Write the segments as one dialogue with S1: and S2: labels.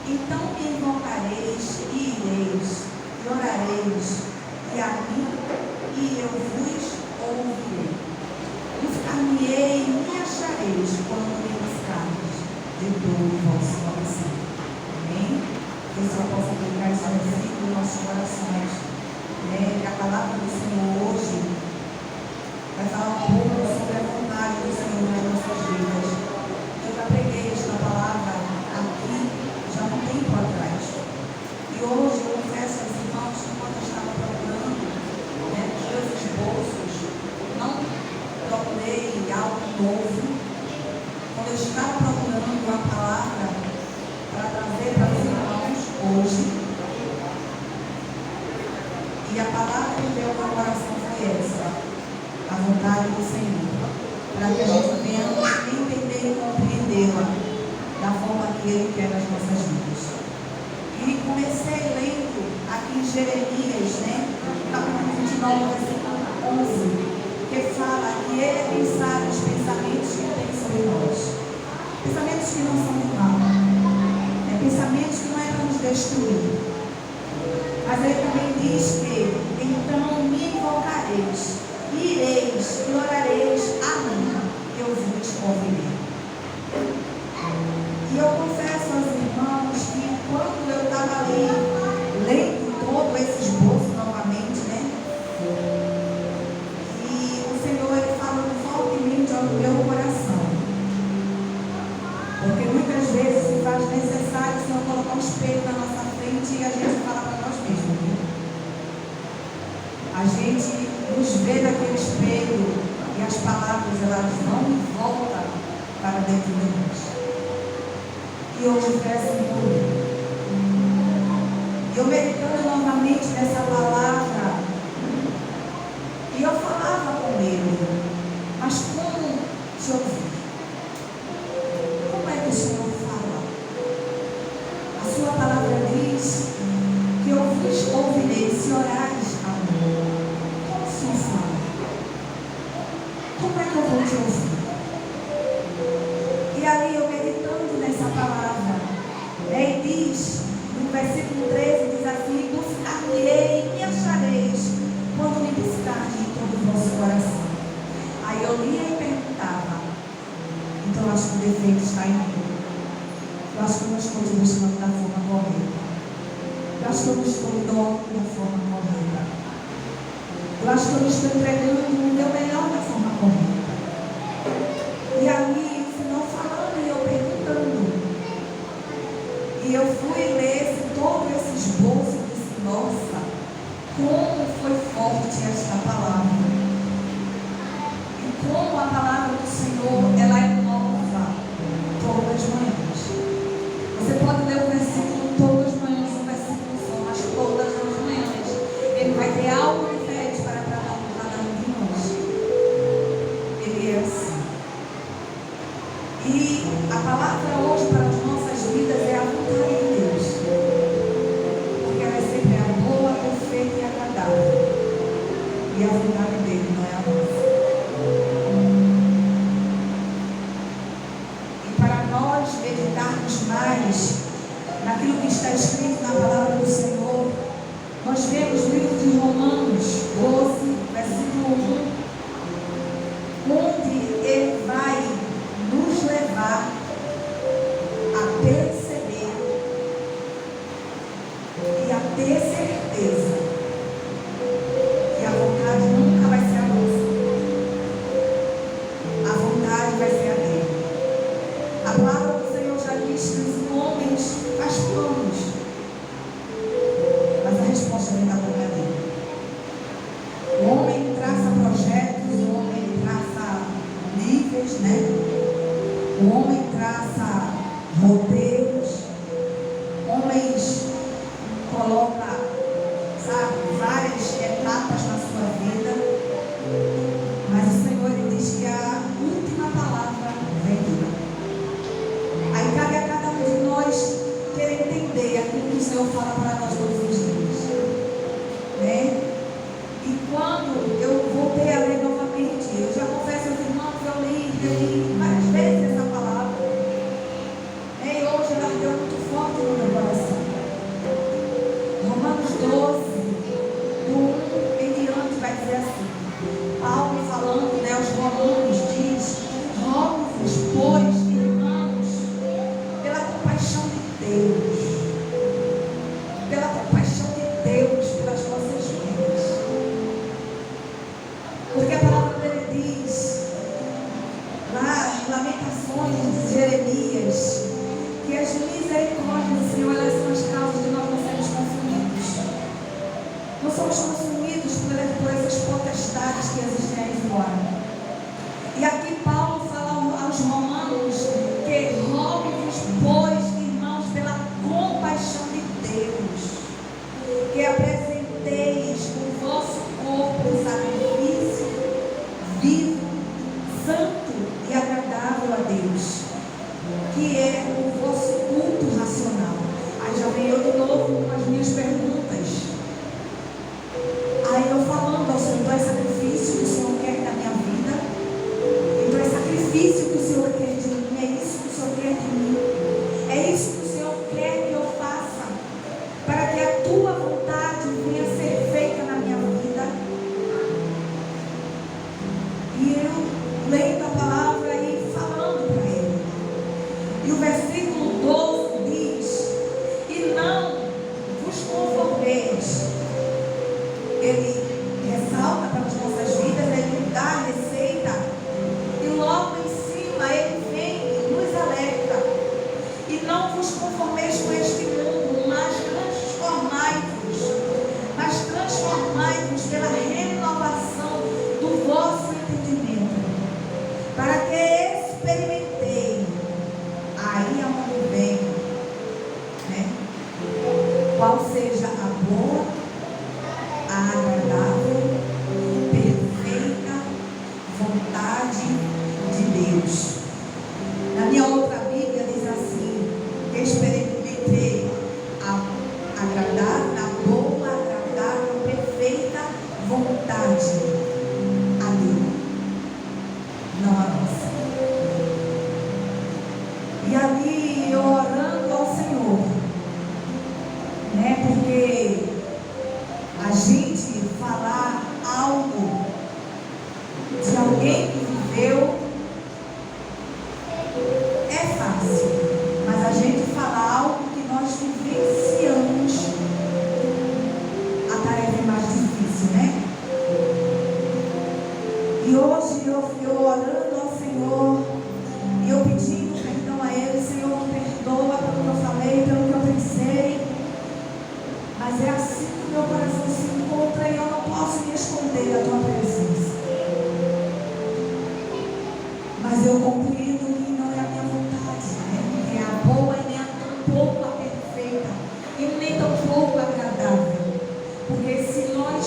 S1: Então me invocareis e ireis, e orareis, e a mim, e eu vos ouvirei. Buscar-me-ei e me achareis quando me buscardes de todo o vosso coração. Amém? Que o Senhor possa aplicar esse versículo nos nossos corações. Que a palavra do Senhor hoje vai falar um pouco sobre a vontade do Senhor nas nossas vidas. Eu já preguei esta palavra aqui já há um tempo atrás. E hoje eu confesso aos irmãos que quando eu estava procurando os meus esboços, não procurei algo novo. Quando eu estava procurando a palavra para trazer para os irmãos hoje, e a palavra que deu ao meu coração foi essa: a vontade do Senhor, para que a gente venha entender e compreendê-la da forma que Ele quer nas nossas vidas. E comecei lendo aqui em Jeremias, capítulo 29, versículo 11, que fala que Ele é pensar os pensamentos que tem sobre nós. Pensamentos que não são de mal, pensamentos que não é para nos destruir. Mas Ele também diz que então me invocareis, ireis e orareis a mim, eu vos ouvirei. E eu confesso aos irmãos que quando eu estava lendo todo esse esboço novamente, e o Senhor Ele falando fortemente ao meu coração, porque muitas vezes se faz necessário o Senhor colocar um espelho na nossa frente e a gente fala para nós mesmos. A gente nos vê naquele espelho e as palavras elas não voltam para dentro de nós. E hoje peço muito. E eu meditando novamente nessa palavra, e eu falava com Ele, mas como te ouvir? Como é que o Senhor fala? A sua palavra diz que eu vos ouvirei se orares a mim. Como o Senhor fala? Como é que eu vou te ouvir? E aí eu meditando nessa palavra, ele diz, no versículo 13, diz assim: buscar-me-ei e me achareis quando me buscardes de todo o vosso coração. Aí eu lia e perguntava: então eu acho que o defeito está em mim. Eu acho que eu não estou te buscando da forma correta. Eu acho que eu não estou indo da forma correta. Eu acho que eu não estou entregando o meu melhor da forma correta. E aí, o Senhor falando e eu perguntando. E eu fui ler todo esse esboço e disse: nossa, como foi forte esta palavra. E como a palavra do Senhor, ela é nova todas as manhãs. Você pode ler o versículo todas as manhãs, um versículo só, mas todas as manhãs ele vai ter algo diferente para cada um de nós. Ele é assim. E a palavra hoje para as nossas vidas é a vontade de Deus, porque ela é sempre a boa, perfeita e agradável, e a vontade dele não é a nossa. E para nós meditarmos mais naquilo que está escrito na palavra do Senhor, nós vemos no livro de Romanos 12, versículo 1, onde ele vai nos levar a perceber e a ter certeza que a vontade nunca vai ser a nossa. A vontade vai ser a dele. A palavra do Senhor já diz que os homens fazem planos, mas a resposta vem da boca dele. O homem traça compaixão de Deus. Pela compaixão de Deus pelas nossas vidas. Porque a palavra dele diz, lá em Lamentações de Jeremias, que as misericórdias do Senhor, elas são as causas de nós não sermos consumidos. Não somos consumidos por essas potestades que existem aí fora. E aqui Paulo fala aos romanos que rogo-vos, pois, irmãos, pela compaixão de Deus, que apresenteis o vosso corpo em sacrifício vivo, santo e agradável a Deus, que é o vosso culto racional. Aí já venho eu de novo com as minhas perguntas. Aí eu falando ao Senhor, então é sacrifício que o Senhor quer da minha vida, então é sacrifício que o Senhor quer de mim, é isso que o Senhor quer de mim, é isso que o Senhor quer que eu faça, para que a tua vontade venha a ser feita na minha vida. E eu lendo a palavra e falando para ele. E o versículo 12 diz: e não vos conformeis. Ele ressalta para as nossas vidas, ele dá a receita, e logo em cima ele vem e nos alerta: e não vos conformeis com este mundo, mas transformai-vos pela renovação do vosso entendimento, para que experimenteis, aí aonde vem, né? Qual seja a boa, a agradável, perfeita vontade de Deus. Na minha outra Bíblia diz assim: experimentei a agradável, a boa, agradável, perfeita vontade a Deus, não a nossa. E ali eu orando ao Senhor, né? Porque a gente falar algo de alguém que viveu é fácil, mas a gente falar algo que nós vivenciamos, a tarefa é mais difícil, né? E hoje eu orando ao Senhor, e eu pedindo perdão a Ele: Senhor, me perdoa pelo que eu falei, pelo que eu pensei, mas é assim que meu coração se encontra e eu não posso me esconder da tua presença. Mas eu compreendo que não é a minha vontade, né? Nem é a boa e nem a tão pouco a perfeita, e nem tão pouco agradável. Porque se nós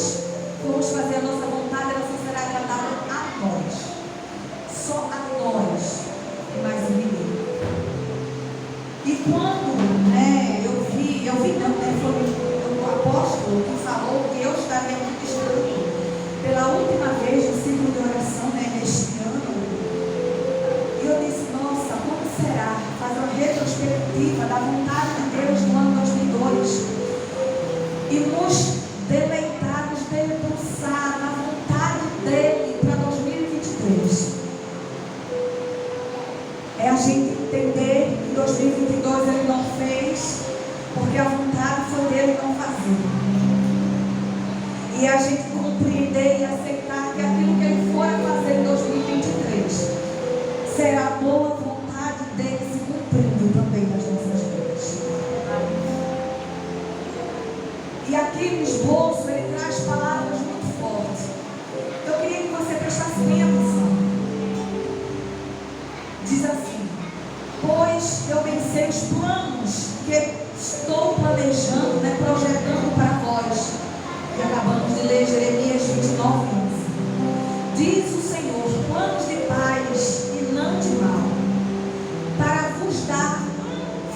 S1: formos fazer a nossa vontade, ela só será agradável a nós. Só a nós e mais ninguém. E quando, né, eu vi não, né, foi o apóstolo que falou que eu estaria ministrando pela última vez no ciclo de oração, né, neste ano. E eu disse: nossa, como será fazer uma retrospectiva da vontade de Deus no ano 2002 e nos deleitar, nos debruçar na vontade dele para 2023? É a gente entender que 2022 ele não fez porque a vontade foi dele não fazer. E a gente compreender e aceitar que aquilo que ele for a fazer em 2023 será a boa vontade dele se cumprindo também nas nossas vidas. E aqui no esboço ele traz palavras muito fortes. Eu queria que você prestasse bem atenção. Diz assim: pois eu pensei os planos que estou planejando, né, projetando para vós. E acabamos de ler Jeremias 29, 11. Diz o Senhor: planos de paz e não de mal, para vos dar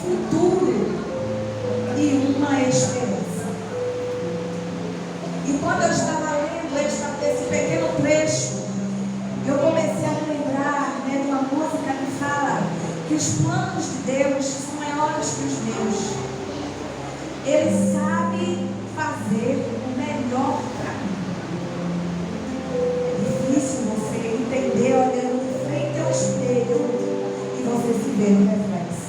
S1: futuro e uma esperança. E quando eu estava lendo esse pequeno trecho, eu comecei a me lembrar, né, de uma música que fala que os planos de Deus são maiores que os meus. Ele sabe fazer o melhor para mim. É difícil você entender olhando de frente ao espelho e você se ver no reflexo.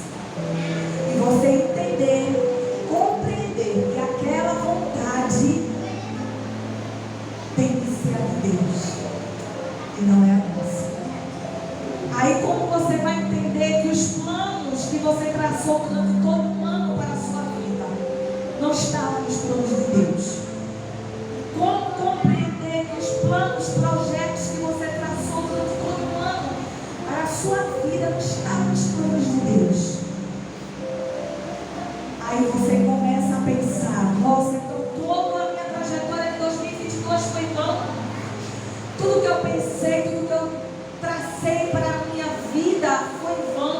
S1: durante todo um ano para a sua vida não estava nos planos de Deus? Como compreender que os planos, projetos que você traçou durante todo um ano para a sua vida não estavam nos planos de Deus? Aí você começa a pensar: nossa, então toda a minha trajetória de 2022 foi vã. Tudo que eu pensei, tudo que eu tracei para a minha vida foi vã.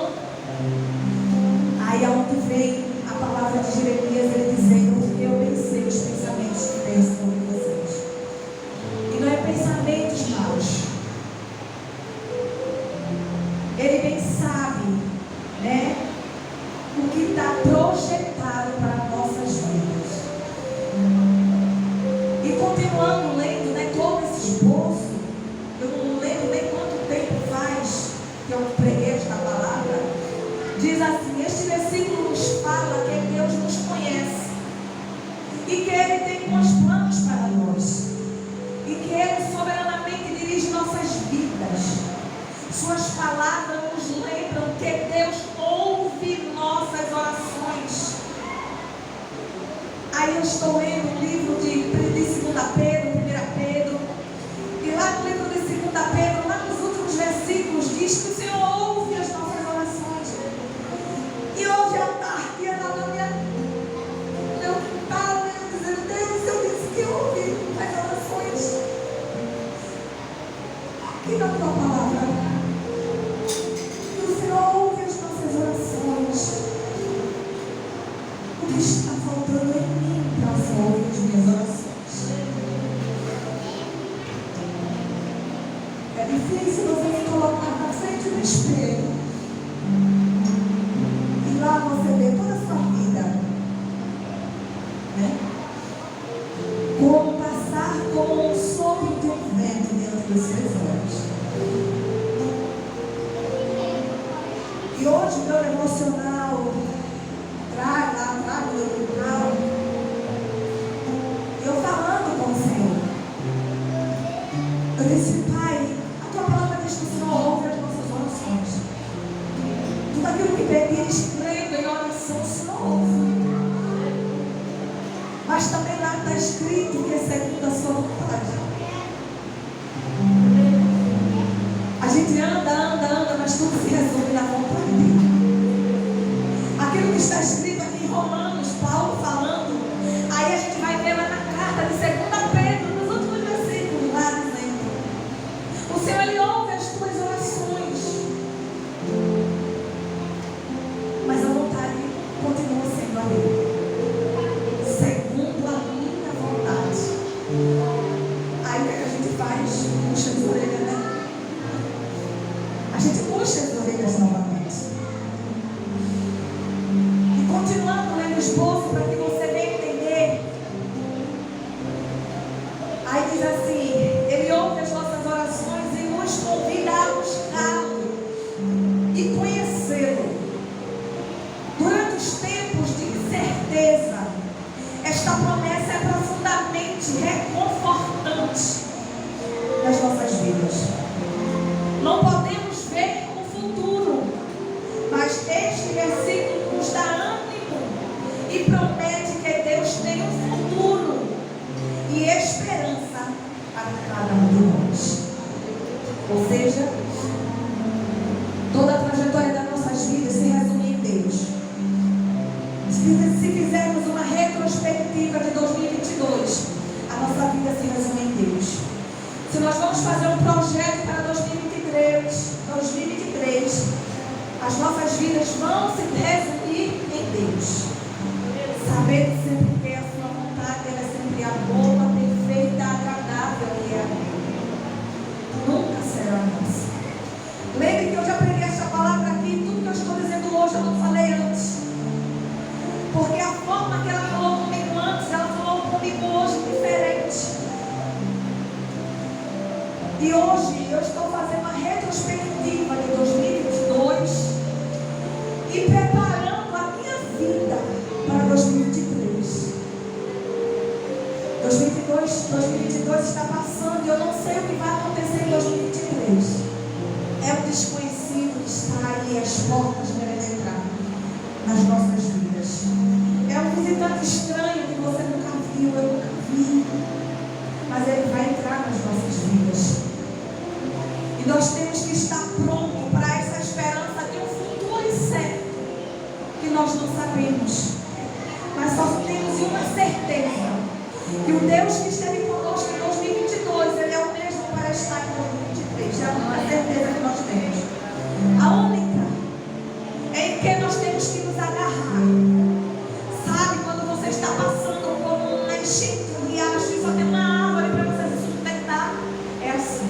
S1: Aí é onde vem a palavra de Jeremias, ele dizendo: porque eu pensei os pensamentos que penso sobre vocês. E não é pensamentos maus. Ele bem sabe, né, o que está projetado para nossas vidas. E continuando lendo, né, todo esse esboço, eu não lembro nem quanto tempo faz que eu preguei esta palavra. Diz assim: este versículo nos fala que Deus nos conhece e que Ele tem bons planos para nós e que Ele soberanamente dirige nossas vidas. Suas palavras nos lembram que Deus ouve nossas orações. Aí eu estou lendo o livro de 2 Pedro, 1 Pedro, e lá no livro de 2 Pedro, lá nos últimos versículos, diz que o Senhor ouve as nossas orações. E hoje à tarde, ela na meu quintal, eu dizendo: Deus, eu disse que ouve as orações. Aqui na tua palavra, que o Senhor ouve as nossas orações. O que está faltando em mim para o Senhor ouvir as minhas orações? É difícil você se colocar na frente do espelho e lá você vê toda a sua vida, né? Como passar como um sopro de um vento dentro dos seus olhos. E hoje meu emocional trago meu canal, eu falando com o Senhor, eu disse: Pai, a tua palavra diz que o Senhor ouve as nossas orações. Tudo aquilo que pedires crendo em oração, o Senhor ouve. Mas também lá está escrito que é segundo a sua vontade. A gente anda, mas tudo se resume na vontade dele. Aquilo que está escrito aqui em Romanos, Paulo falando, aí a gente vai ver lá na carta de 2 Pedro, nos últimos versículos, lá dizendo: o Senhor, Ele ouve as tuas orações, mas a vontade continua sendo a dele, segundo a minha vontade. Aí o que a gente faz? Puxa as orelhas, né? A gente puxa as orelhas novamente. E continuando lendo o esboço para que você venha entender. Aí diz assim: Ele ouve as nossas orações e nos convida a buscá-lo e conhecê-lo. Durante os tempos de incerteza, esta promessa é profundamente reconfortante nas nossas vidas. Não podemos ver o futuro, mas este versículo nos dá ânimo e promete que Deus tem um futuro e esperança para cada um de nós. Ou seja, toda a trajetória das nossas vidas se resume em Deus. Se fizermos uma retrospectiva de 2022, a nossa vida se resume em Deus. Se nós vamos fazer um projeto para 2023, as nossas vidas vão se resumir em Deus. Saber sempre que a sua vontade ela é sempre a boa, perfeita, agradável e é a minha. Nunca será nossa. Lembre que eu já preguei essa palavra aqui, tudo que eu estou dizendo hoje eu não falei antes. Porque a forma que ela falou comigo antes, ela falou comigo hoje diferente. E hoje eu estou fazendo uma retrospectiva de 2022 e preparando a minha vida para 2023. 2022 está passando e eu não sei o que vai acontecer em 2023. É o desconhecido que está aí, as portas querendo entrar nas nossas tanto estranho que você nunca viu, eu nunca vi. Mas Ele vai entrar nas nossas vidas. E nós temos que estar prontos para essa esperança de um futuro incerto, que nós não sabemos. Mas só temos uma certeza, que o Deus que esteve conosco em 2022, Ele é o mesmo para estar em 2023. É a única certeza que nós temos. A única é em que nós temos que nos agarrar. Sabe, quando você está passando por uma enchente, um riacho, e só tem uma árvore para você se sustentar, é assim.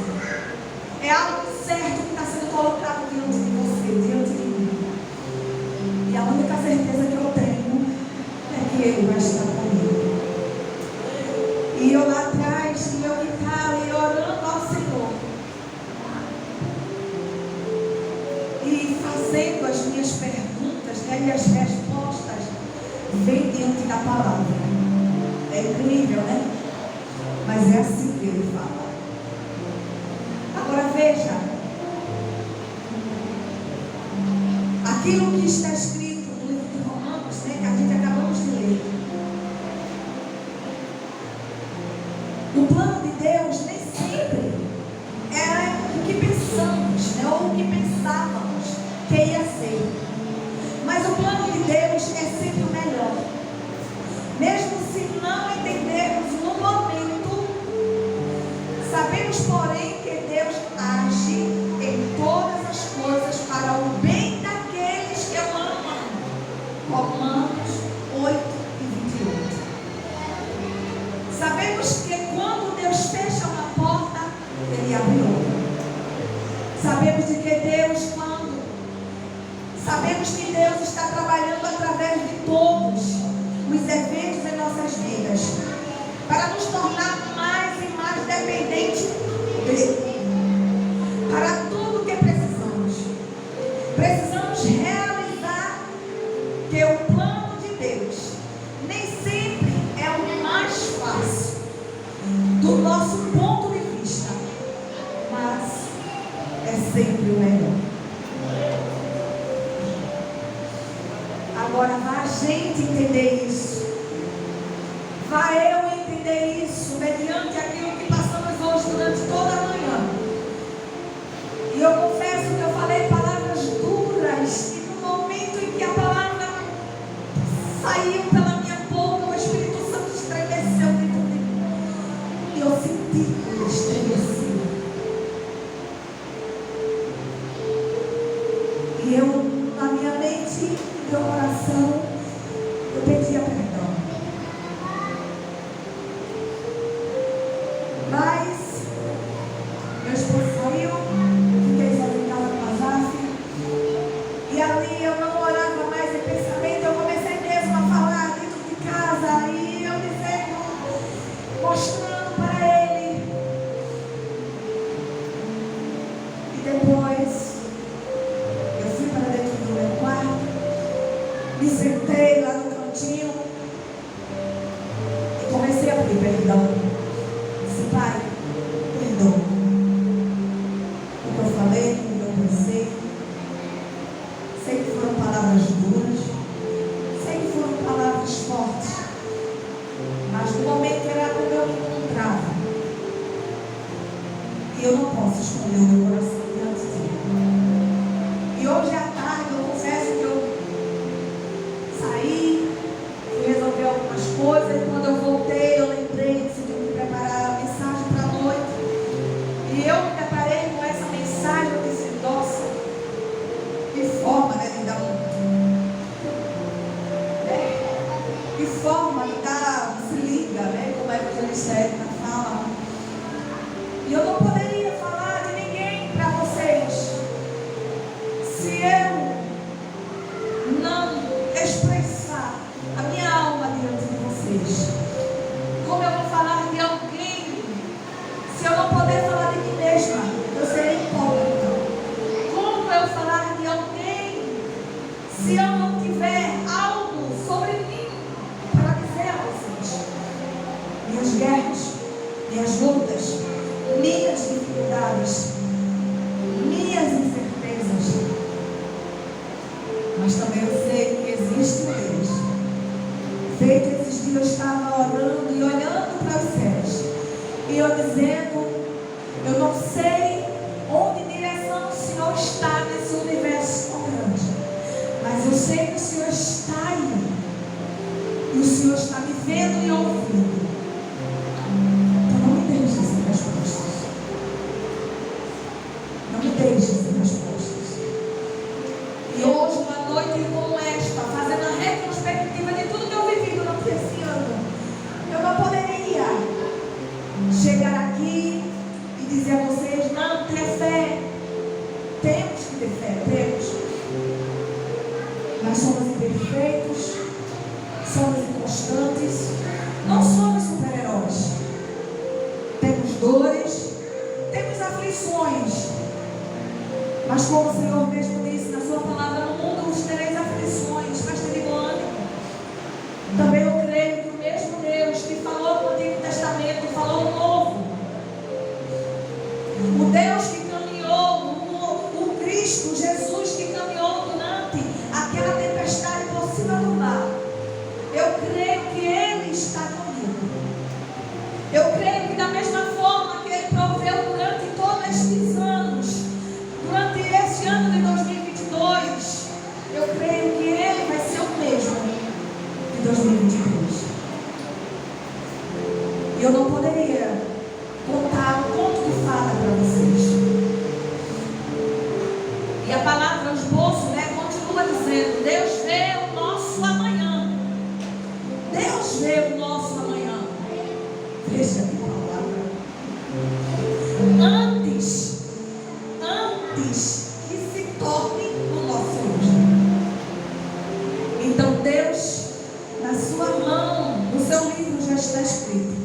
S1: É algo certo que está sendo colocado diante de você, diante de mim. E a única certeza que eu tenho é que Ele vai estar comigo. E eu lá atrás, no meu guitarra, e orando ao Senhor, e fazendo as minhas perguntas, né, e as respostas vem diante da palavra. É incrível, né? Mas é assim que Ele fala. Agora veja, aquilo que está escrito no livro de Romanos, né, que a gente acabamos de ler. O plano de Deus nem sempre é o que pensamos, né, ou o que pensávamos que ia ser. Mas o plano de Deus é sempre o melhor. Mesmo se não entendermos no momento, sabemos, porém, que Deus age em todas as coisas para o bem daqueles que o amam. Romanos 8:28. Sabemos que quando Deus fecha uma porta, Ele abre outra. Sabemos de que Deus, sabemos que Deus está trabalhando através de todos os eventos em nossas vidas, para nos tornar mais e mais dependentes dele. Para tudo que precisamos realizar que o plano de Deus nem sempre é o mais fácil do nosso ponto de vista, mas é sempre o melhor. Agora vai a gente entender isso. Vai eu entender isso mediante aquilo que passamos hoje durante toda a manhã. E eu confesso que eu falei palavras duras, e no momento em que a palavra saiu pela minha boca, o Espírito Santo estremeceu dentro de mim. E eu senti que ele estremeceu. E eu, na minha mente, no meu coração, eu pedia perdão. Mas meu esposo saiu, fiquei sozinha em casa com a Zaf, e ali eu não orava mais em pensamento. Eu comecei mesmo a falar dentro de casa, e eu dizendo, mostrando para ele. E depois eu fui para dentro do meu quarto, me sentei lá no cantinho e comecei a pedir perdão. Disse, Pai, perdoa o que eu falei, o que eu pensei. Sei que foram palavras duras, sei que foram palavras fortes, mas no momento era como eu me encontrava. E eu não posso esconder o meu coração diante de Ele. E hoje à tarde eu confesso que eu saí, fui resolver algumas coisas, e quando eu voltei eu lembrei, decidi me preparar a mensagem para a noite. E eu me preparei com essa mensagem, eu disse, nossa, que forma, né, de dar que forma de dar, se liga, né, como a evangelista Érica fala. E eu não poderia falar de ninguém para vocês se eu não expressar a minha alma diante de vocês. Como eu vou falar de alguém se eu não poder falar de mim mesma? Eu serei hipócrita. Como eu falar de alguém se eu não tiver algo sobre mim para dizer a vocês? Minhas guerras, minhas lutas, minhas Feito esses dias, eu estava orando e olhando para os céus. E eu dizendo, eu não sei onde direção o Senhor está nesse universo tão grande. Mas eu sei que o Senhor está aí. E o Senhor está me vendo e ouvindo. Então não me deixe sem respostas. Não me deixe sem respostas. E hoje, uma noite como esta, fazendo a retrospectiva de tudo que eu vivi durante esse ano, eu não poderia chegar aqui e dizer a vocês, não, ter fé. Temos que ter fé, temos. Nós somos imperfeitos, somos inconstantes, não somos super-heróis. Temos dores, temos aflições. Mas como o Senhor mesmo disse na sua palavra, no mundo vos tereis aflições, mas tende bom ânimo. Também eu creio que o mesmo Deus que falou no Antigo Testamento, falou no Novo. O Deus que caminhou, o Cristo, Jesus que caminhou durante aquela tempestade por cima do mar. Eu creio que Ele está comigo. Eu creio que da mesma forma que Ele proveu durante todos estes anos, durante esse ano de 2022, eu creio que Ele vai ser o mesmo de 2023. E eu não poderia contar um conto de fada para vocês. E a palavra, o esboço, continua dizendo, Deus vê o nosso amanhã. Deus vê o nosso amanhã. Veja que palavra. Antes que se torne o nosso hoje. Então Deus, na sua mão, no seu livro já está escrito.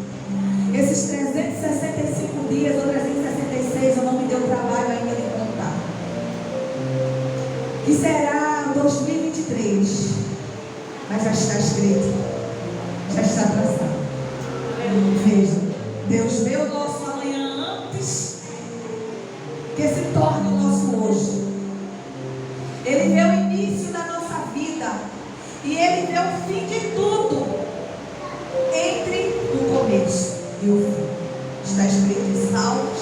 S1: Esses 365 dias ou 366, eu não me deu trabalho ainda de contar. Que será 2023. Mas já está escrito. Já está traçado. Veja, Deus vê o nosso amanhã antes que se torne o nosso hoje. Ele vê o início da nossa vida e Ele vê o fim de tudo entre o começo e o fim. Está escrito em Salmos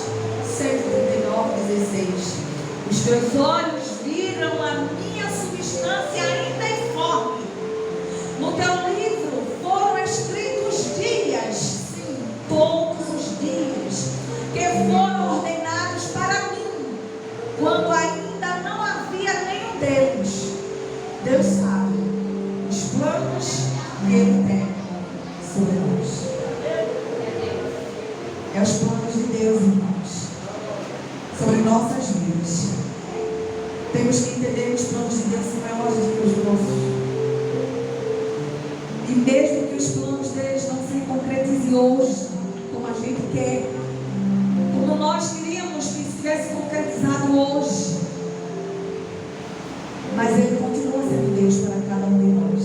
S1: 139:16. Os teus olhos viram a minha substância ainda informe. No teu livro foram escritos dias, sim, todos os dias, que foram ordenados para mim, quando ainda não havia nenhum deles. Deus sabe os planos que Ele tem sobre nós. É os planos de Deus, irmãos, sobre nossas vidas. Temos que entender que os planos de Deus são maiores do que os nossos. E mesmo que os planos deles não se concretizem hoje, como a gente quer, como nós queríamos que tivesse concretizado hoje, mas Ele continua sendo Deus para cada um de nós.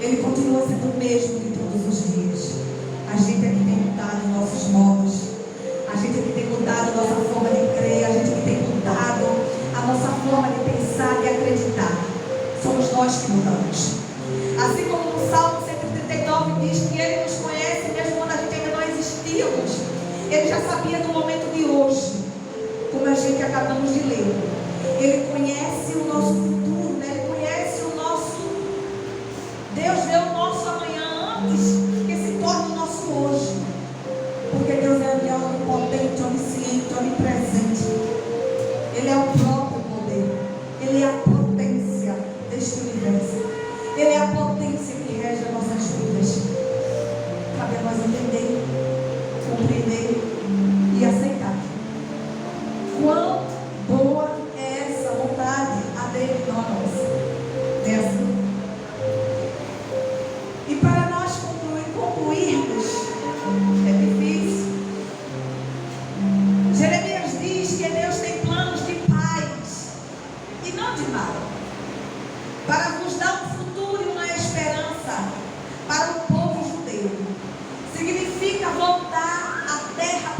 S1: Ele continua sendo o mesmo de todos os dias. A gente é que tem mudado nossos modos. A gente é que tem mudado nossa forma de crer. A gente é que tem mudado a nossa forma de pensar e acreditar. Somos nós que mudamos. Assim como no Salmo 139 diz que Ele nos conhece mesmo quando a gente ainda não existíamos. Ele já sabia do momento de hoje, como a gente acabamos de ler. Ele conhece o nosso futuro, Ele conhece o nosso... Deus vê o nosso amanhã antes que se torne o nosso hoje. Porque Deus é onipotente, onisciente, onipresente. Ele é o próprio poder. Ele é a potência deste universo. Ele é a potência que rege as nossas vidas. Cabe a nós entender, compreender e aceitar. Quão boa é essa vontade, a dele e não a nossa. É assim. E para nós concluirmos, é difícil. Jeremias diz que Deus tem planos de paz e não de mal, para vos dar um futuro e uma esperança para o povo judeu. Significa voltar à terra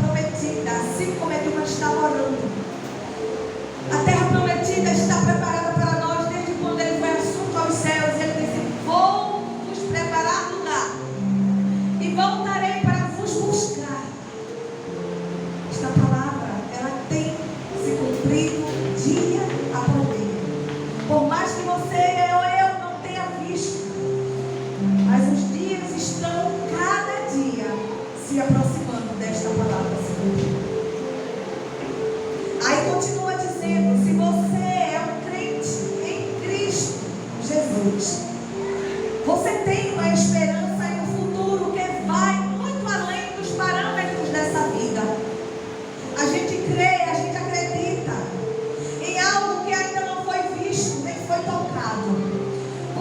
S1: se aproximando desta palavra, Senhor. Aí continua dizendo: se você é um crente em Cristo Jesus, você tem uma esperança e um futuro que vai muito além dos parâmetros dessa vida. A gente crê, a gente acredita em algo que ainda não foi visto, nem foi tocado.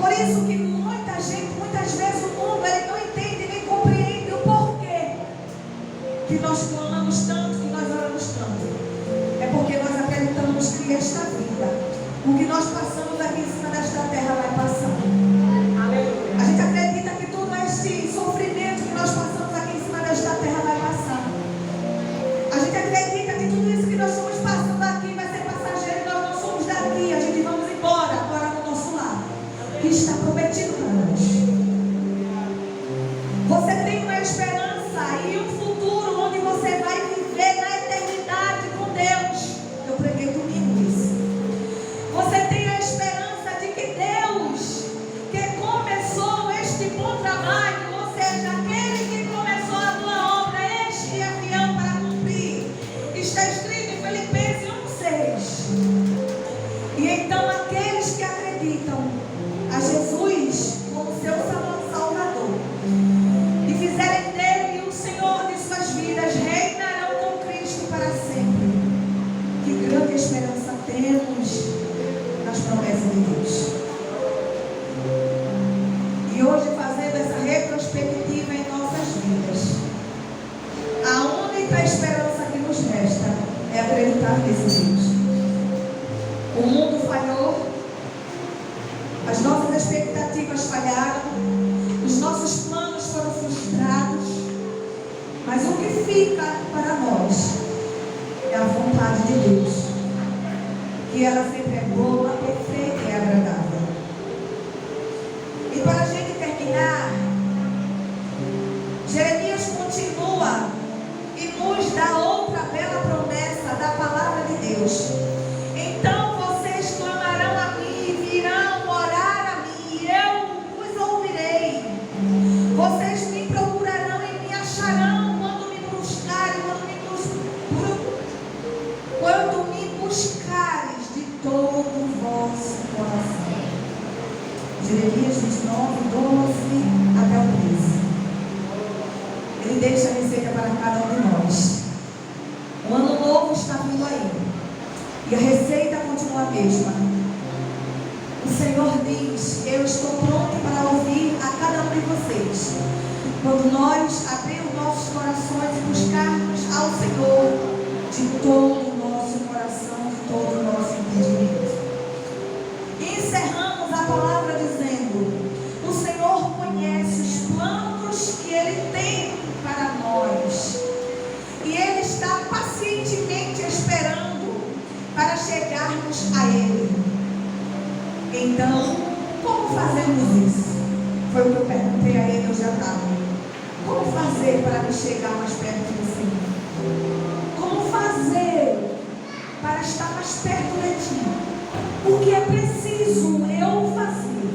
S1: Por isso que muita gente, muitas vezes o mundo, ele não entende nem compreende o porquê que nós clamamos tanto, que nós oramos tanto. É porque nós acreditamos que esta vida, o que nós passamos aqui em cima desta terra vai passar. Aleluia. A gente acredita que todo este sofrimento que nós passamos aqui em cima desta terra vai passar. A gente acredita que tudo isso que nós estamos passando aqui vai ser passageiro e nós não somos daqui. A gente vamos embora agora no nosso lar, que está prometido para nós. Você tem uma esperança e um futuro onde você vai viver na eternidade com Deus. Eu preguei domingo isso. Você tem a esperança de que Deus, que começou este bom trabalho, ou seja, aquele que começou a tua obra, este é fiel para cumprir. Está escrito em Filipenses 1:6. E então aqueles que acreditam a Jesus como seu Salvador e fizerem dele o Senhor de suas vidas, reinarão com Cristo para sempre. Que grande esperança temos nas promessas de Deus. E hoje, fazendo essa retrospectiva em nossas vidas, a única esperança que nos resta é acreditar nesse Deus. O mundo falhou, as nossas expectativas falharam, os nossos planos foram frustrados, mas o que fica para nós é a vontade de Deus, que ela sempre é boa, perfeita e agradável. E para a gente terminar, Jeremias continua e nos dá outra bela promessa da palavra de Deus. Então vocês clamarão a mim, virão orar a mim, e eu vos ouvirei. Vocês me procurarão e me acharão quando me buscarem, quando me buscares de todo o vosso coração. Jeremias 29, 12 até o 13. Ele deixa a receita para cada um de nós. O ano novo está vindo aí, e a receita continua a mesma. O Senhor diz: eu estou pronto para ouvir a cada um de vocês, quando nós abrirmos nossos corações e buscarmos ao Senhor de todo o nosso coração, de todo o nosso entendimento. E encerramos a palavra dizendo: o Senhor conhece os planos que Ele tem para nós, e Ele está pacientemente esperando para chegarmos a Ele. Então, como fazemos isso? Foi o que eu perguntei a ele hoje à tarde. Como fazer para me chegar mais perto do Senhor? Como fazer para estar mais perto de Ti? O que é preciso eu fazer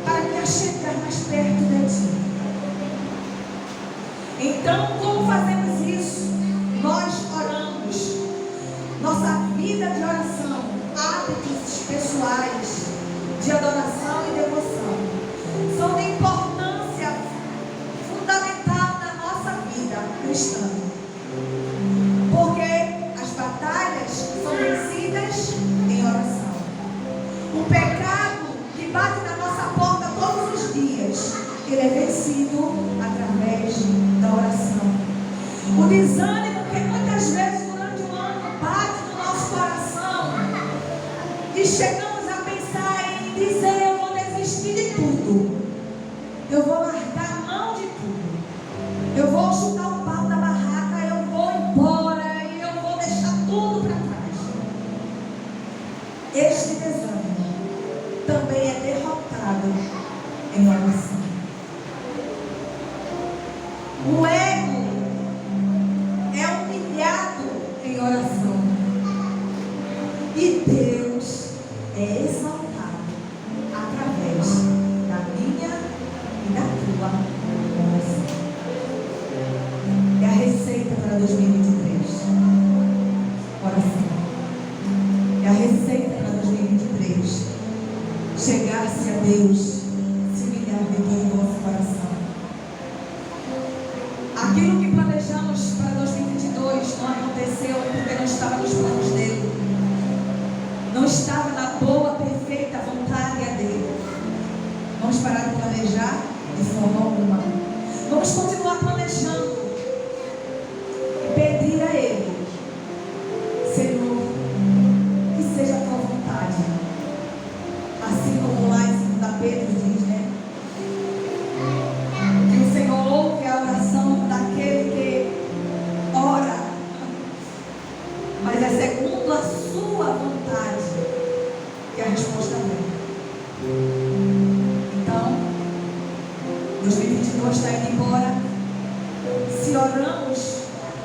S1: para me chegar mais perto de Ti? Então, como fazemos isso? Nós oramos. Nossa vida de oração, hábitos pessoais de adoração e devoção são de importância fundamental na nossa vida cristã, porque as batalhas são vencidas em oração. O pecado que bate na nossa porta todos os dias, ele é vencido através da oração. O desânimo que muitas vezes durante o ano bate no nosso coração e chegamos a pensar em dizer: eu vou desistir de tudo, eu vou largar a mão de tudo, eu vou chutar o pau da barraca, eu vou embora e eu vou deixar tudo para trás. Este desânimo também é derrotado em oração. O ego é humilhado em oração, e Deus é exaltado através da minha e da tua oração. vamos parar de planejar de forma alguma. Vamos continuar planejando e pedir a Ele: Senhor, que seja a tua vontade. Assim como lá em 2 Pedro diz, né? Que o Senhor ouve a oração daquele que ora, mas é segundo a sua vontade que a resposta vem. Então, 2022 está indo embora. Se oramos,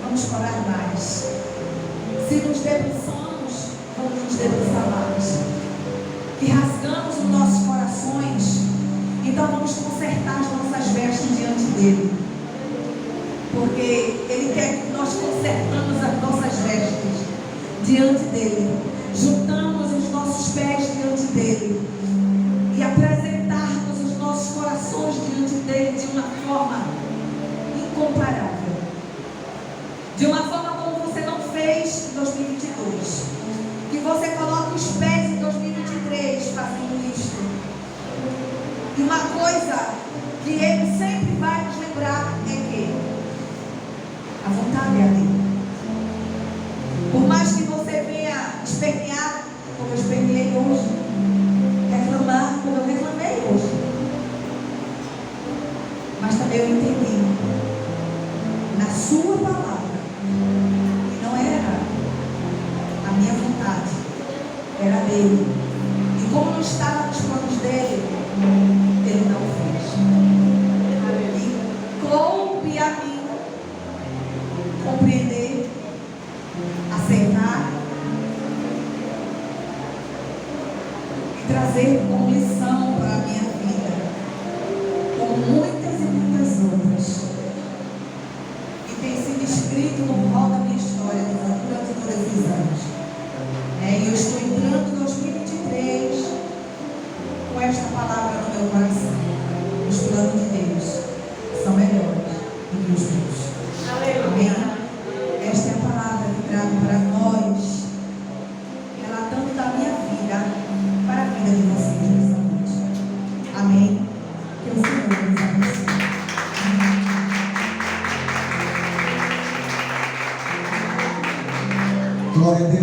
S1: vamos orar mais. Se nos debruçamos, vamos nos debruçar mais. Que rasgamos os nossos corações, então vamos consertar as nossas vestes diante dele. Porque ele quer que nós consertamos as nossas vestes diante dele. Juntamos os nossos pés diante dele. E apresentarmos os nossos corações diante dele de uma forma incomparável. De uma forma como você não fez em 2022. Que você coloque os pés em 2023 fazendo isto. E uma coisa que ele sempre vai nos lembrar é que a vontade é dele. Por mais que você venha espernear, como eu esperneei hoje, reclamar como eu reclamei hoje, mas também eu entendi na sua palavra que não era a minha vontade, era dele. E como não estava nos planos dele, ele não fez. E coube a mim compreender, aceitar e trazer como lição para a minha vida, como muitas e muitas outras, que tem sido escrito no rol da minha história durante todos esses anos. E eu estou entrando em 2023 com esta palavra no meu coração. Os planos de Deus são melhores do que os meus.